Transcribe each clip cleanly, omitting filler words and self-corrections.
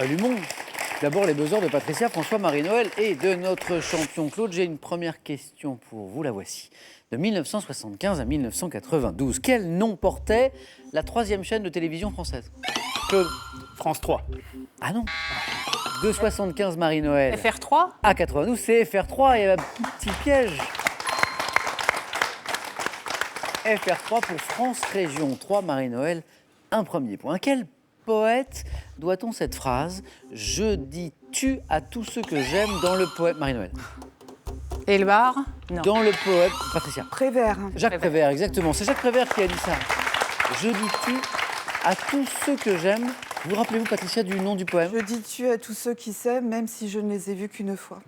allumons. D'abord, les buzzers de Patricia, François, Marie-Noël et de notre champion Claude. J'ai une première question pour vous, la voici. De 1975 à 1992, quel nom portait la troisième chaîne de télévision française? Claude. France 3. Ah non. De 75, Marie-Noël. FR3 À 92, c'est FR3. Il y a un petit piège. FR3 pour France Région 3, Marie-Noël, un premier point. À quel poète doit-on cette phrase? Je dis tu à tous ceux que j'aime dans le poème. Marie-Noël. Élbar Non. Dans le poème. Patricia. Prévert. Jacques Prévert, exactement. C'est Jacques Prévert qui a dit ça. Je dis tu à tous ceux que j'aime. Vous rappelez-vous, Patricia, du nom du poème? Je dis tu à tous ceux qui s'aiment, même si je ne les ai vus qu'une fois.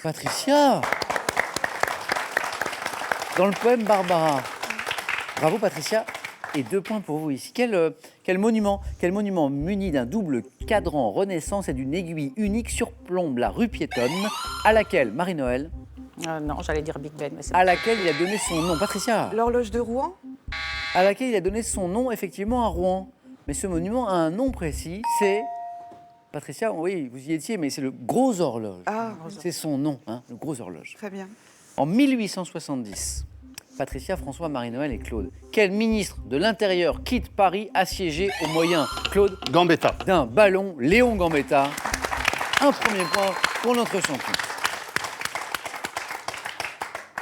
Patricia. Dans le poème Barbara. Bravo, Patricia. Et 2 points pour vous ici. Quel monument muni d'un double cadran Renaissance et d'une aiguille unique surplombe la rue piétonne à laquelle, Marie-Noël, Non, j'allais dire Big Ben, mais c'est à laquelle il a donné son nom. Patricia. L'horloge de Rouen. À laquelle il a donné son nom, effectivement, à Rouen. Mais ce monument a un nom précis, c'est... Patricia, oui, vous y étiez, mais c'est le Gros Horloge. Ah, C'est son nom, hein, le Gros Horloge. très bien. En 1870, Patricia, François, Marie-Noël et Claude, quel ministre de l'Intérieur quitte Paris assiégé au moyen, Claude, Gambetta. d'un ballon, Léon Gambetta? Un premier point pour notre champion.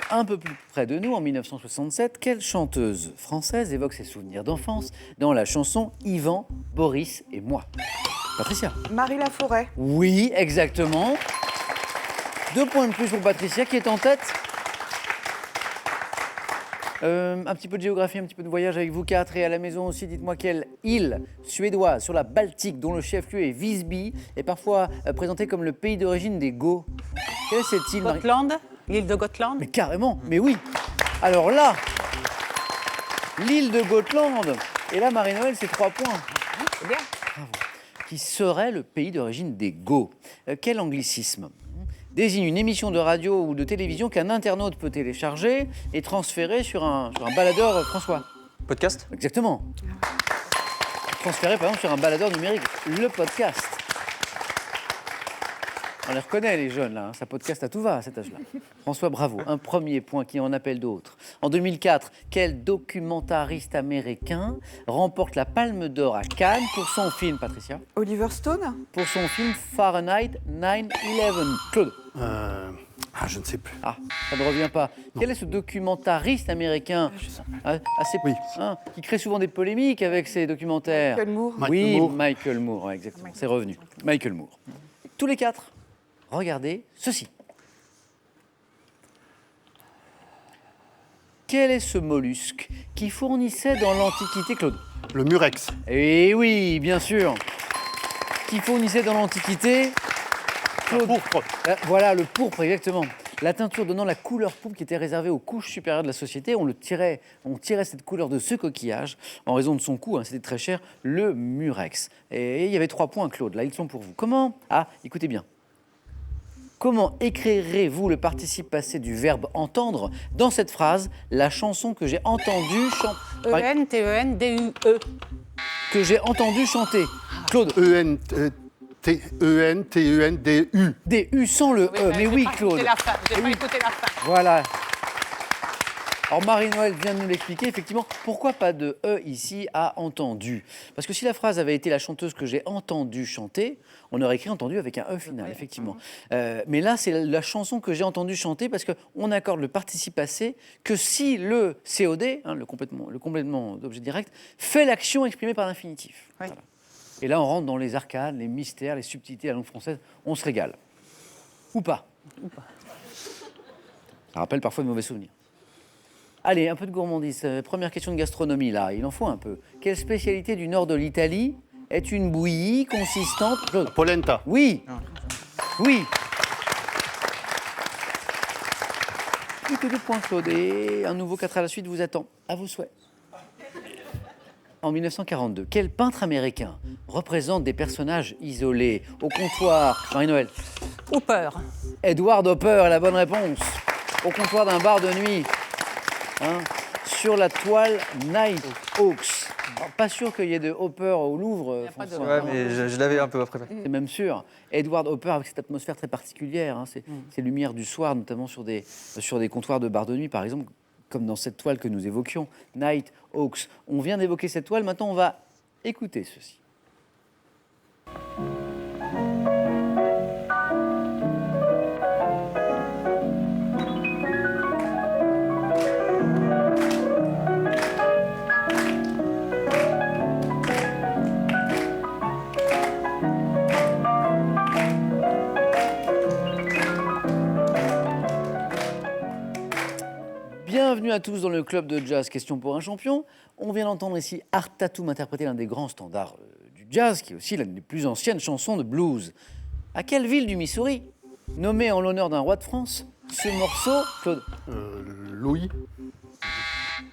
Un peu plus près de nous, en 1967, quelle chanteuse française évoque ses souvenirs d'enfance dans la chanson Yvan, Boris et moi? Patricia. Marie Laforêt. Oui, exactement. 2 points de plus pour Patricia qui est en tête. Un petit peu de géographie, un petit peu de voyage avec vous 4 et à la maison aussi. Dites-moi quelle île suédoise sur la Baltique dont le chef-lieu est Visby est parfois présentée comme le pays d'origine des Goths. Quelle est cette île, Marie? Gotland L'île de Gotland Mais carrément, mais oui. Alors là, l'île de Gotland. Et là, Marie-Noël, c'est 3 points. C'est bien. Qui serait le pays d'origine des Goths. Quel anglicisme désigne une émission de radio ou de télévision qu'un internaute peut télécharger et transférer sur un baladeur, François? Podcast? Exactement. Transférer par exemple sur un baladeur numérique, le podcast. On les reconnaît les jeunes là, hein. Ça podcast à tout va à cet âge-là. François, bravo. Un premier point qui en appelle d'autres. En 2004, quel documentariste américain remporte la Palme d'Or à Cannes pour son film, Patricia? Oliver Stone. Pour son film Fahrenheit 9/11. Claude. Je ne sais plus. Ah, ça ne revient pas. Quel est ce documentariste américain assez, Oui. qui crée souvent des polémiques avec ses documentaires? Michael Moore. Oui, Michael Moore. Michael Moore, ouais, exactement. C'est revenu. Michael Moore. Tous les 4, regardez ceci. Quel est ce mollusque qui fournissait dans l'Antiquité, Claude? Le Murex. Eh oui, bien sûr. Qui fournissait dans l'Antiquité, Claude. Pourpre. Voilà, le pourpre, exactement. La teinture donnant la couleur pourpre qui était réservée aux couches supérieures de la société. On tirait cette couleur de ce coquillage en raison de son coût, hein, c'était très cher, le murex. Et il y avait 3 points, Claude, là, ils sont pour vous. Comment? Ah, écoutez bien. Comment écrirez-vous le participe passé du verbe entendre dans cette phrase, la chanson que j'ai entendue chanter? E-N-T-E-N-D-U-E. Que j'ai entendu chanter. Claude. E-N-T-E-N-T-E-N-D-U. Des U sans le E. Mais oui, Claude. J'ai pas Oui. écouté la fin. Voilà. Alors Marie-Noël vient de nous l'expliquer, effectivement. Pourquoi pas de E ici à entendu? Parce que si la phrase avait été la chanteuse que j'ai entendu chanter, on aurait écrit entendu avec un E final, effectivement. Mais là, c'est la chanson que j'ai entendu chanter parce qu'on accorde le participe passé que si le COD, hein, le complément d'objet direct, fait l'action exprimée par l'infinitif. Oui. Voilà. Et là, on rentre dans les arcades, les mystères, les subtilités de la langue française. On se régale. Ou pas. Ça rappelle parfois de mauvais souvenirs. Allez, un peu de gourmandise. Première question de gastronomie, là. Il en faut un peu. Quelle spécialité du nord de l'Italie est une bouillie consistante... Claude. Polenta. Oui. Oui. Plus que 2 points, Claude. Et un nouveau 4 à la suite vous attend. À vos souhaits. En 1942, quel peintre américain représente des personnages isolés au comptoir? Marie-Noël. Hooper. Edward Hopper est la bonne réponse. Au comptoir d'un bar de nuit. Hein, sur la toile Night Hawks. Pas sûr qu'il y ait de Hopper au Louvre, a pas de- François. Ouais, mais je l'avais un peu après. C'est même sûr. Edward Hopper avec cette atmosphère très particulière, hein, ces lumières du soir, notamment sur des comptoirs de bar de nuit, par exemple, comme dans cette toile que nous évoquions, Night Hawks. On vient d'évoquer cette toile, maintenant on va écouter ceci. Bienvenue à tous dans le club de jazz Question pour un champion. On vient d'entendre ici Art Tatum interpréter l'un des grands standards du jazz, qui est aussi l'une des plus anciennes chansons de blues. À quelle ville du Missouri, nommée en l'honneur d'un roi de France, ce morceau, Claude, Louis.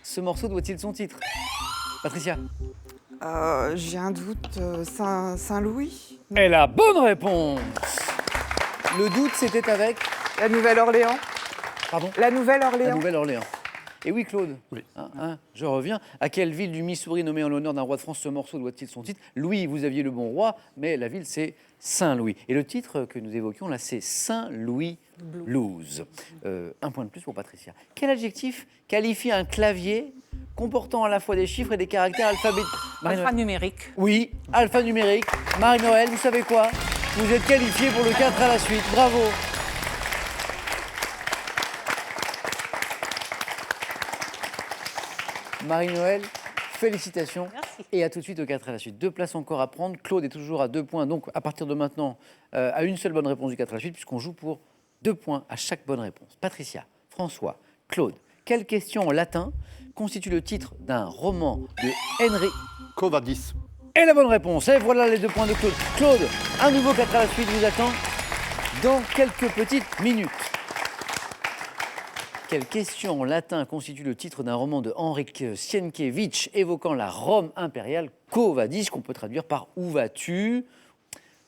ce morceau doit-il son titre? Patricia? J'ai un doute. Saint-Louis. Et la bonne réponse. Le doute, c'était avec... La Nouvelle-Orléans. Pardon? La La Nouvelle-Orléans. Nouvelle-Orléans. Et oui, Claude. Oui. Je reviens. À quelle ville du Missouri nommée en l'honneur d'un roi de France ce morceau doit-il son titre? Louis, vous aviez le bon roi, mais la ville, c'est Saint-Louis. Et le titre que nous évoquions là, c'est Saint-Louis Blues. Un point de plus pour Patricia. Quel adjectif qualifie un clavier comportant à la fois des chiffres et des caractères alphabétiques? Alphanumérique. Oui, alphanumérique. Marie-Noël, vous savez quoi? Vous êtes qualifié pour le 4 à la suite. Bravo. Marie-Noël, félicitations. Merci. Et à tout de suite au 4 à la suite. 2 places encore à prendre. Claude est toujours à 2 points. Donc, à partir de maintenant, à une seule bonne réponse du 4 à la suite, puisqu'on joue pour 2 points à chaque bonne réponse. Patricia, François, Claude, quelle question en latin constitue le titre d'un roman de Henry? Covadis. Et la bonne réponse. Et voilà les 2 points de Claude. Claude, un nouveau 4 à la suite vous attend dans quelques petites minutes. Quelle question en latin constitue le titre d'un roman de Henryk Sienkiewicz évoquant la Rome impériale, Quo vadis, qu'on peut traduire par Où vas-tu?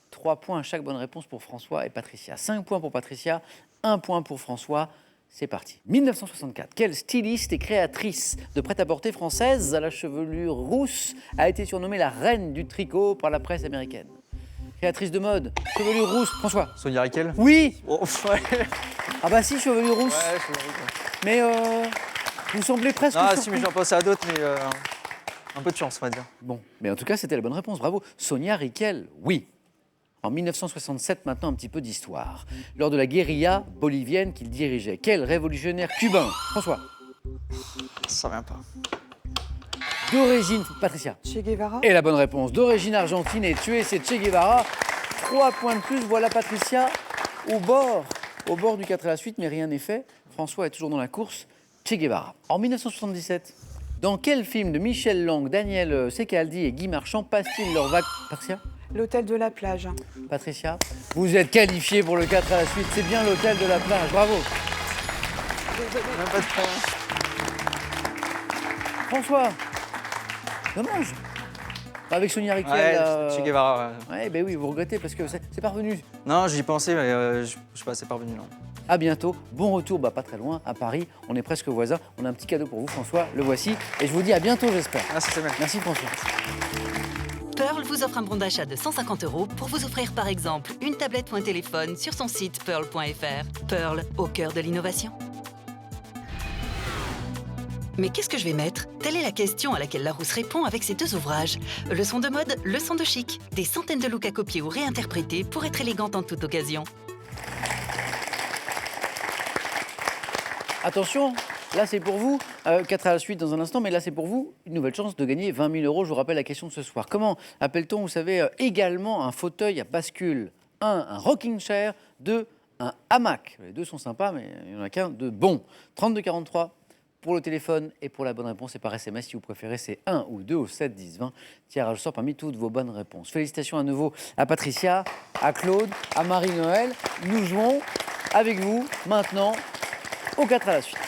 3 points à chaque bonne réponse pour François et Patricia. 5 points pour Patricia, 1 point pour François. C'est parti. 1964. Quelle styliste et créatrice de prêt-à-porter française à la chevelure rousse a été surnommée la reine du tricot par la presse américaine? Créatrice de mode, chevelure rousse, François. Sonia Riquel. Oui. Oh, ouais. Ah bah si, chevelure rousse. Ouais, Sonia Riquel. Mais vous semblez presque Ah, surpris. si, mais j'en pensais à d'autres, mais un peu de chance, on va dire. Bon, mais en tout cas, c'était la bonne réponse. Bravo. Sonia Riquel, oui. En 1967, maintenant, un petit peu d'histoire. Lors de la guérilla bolivienne qu'il dirigeait, quel révolutionnaire cubain? François. Ça vient pas. D'origine, Patricia. Che Guevara. Et la bonne réponse. D'origine argentine et tué, c'est Che Guevara. 3 points de plus. Voilà Patricia au bord du 4 à la suite, mais rien n'est fait. François est toujours dans la course. Che Guevara. En 1977, dans quel film de Michel Lang, Daniel Secaldi et Guy Marchand passent-ils leur vague? Patricia? L'hôtel de la plage. Patricia, vous êtes qualifié pour le 4 à la suite. C'est bien l'hôtel de la plage. Bravo. Même pas de points. François. Dommage. Avec Sonia Riquel. Ouais, Che Guevara. Ouais. Ouais, ben oui, vous regrettez parce que c'est parvenu. Non, j'y pensais, mais je suis pas assez parvenu, non. À bientôt. Bon retour, pas très loin, à Paris. On est presque voisins. On a un petit cadeau pour vous, François. Le voici. Et je vous dis à bientôt, j'espère. Merci, c'est bien. Merci, François. Pearl vous offre un bon d'achat de 150 € pour vous offrir par exemple une tablette ou un téléphone sur son site pearl.fr. Pearl, au cœur de l'innovation. Mais qu'est-ce que je vais mettre? Telle est la question à laquelle Larousse répond avec ses 2 ouvrages. Leçon de mode, leçon de chic. Des centaines de looks à copier ou réinterpréter pour être élégante en toute occasion. Attention, là c'est pour vous, 4 à la suite dans un instant, mais là c'est pour vous, une nouvelle chance de gagner 20 000 €. Je vous rappelle la question de ce soir. Comment appelle-t-on, vous savez, également un fauteuil à bascule? 1, un rocking chair. 2, un hamac. Les 2 sont sympas, mais il n'y en a qu'un de bon. 32-43 pour le téléphone et pour la bonne réponse, c'est par SMS. Si vous préférez, c'est 1 ou 2 au 7 10 20. Tirage au sort parmi toutes vos bonnes réponses. Félicitations à nouveau à Patricia, à Claude, à Marie-Noël. Nous jouons avec vous maintenant au 4 à la suite.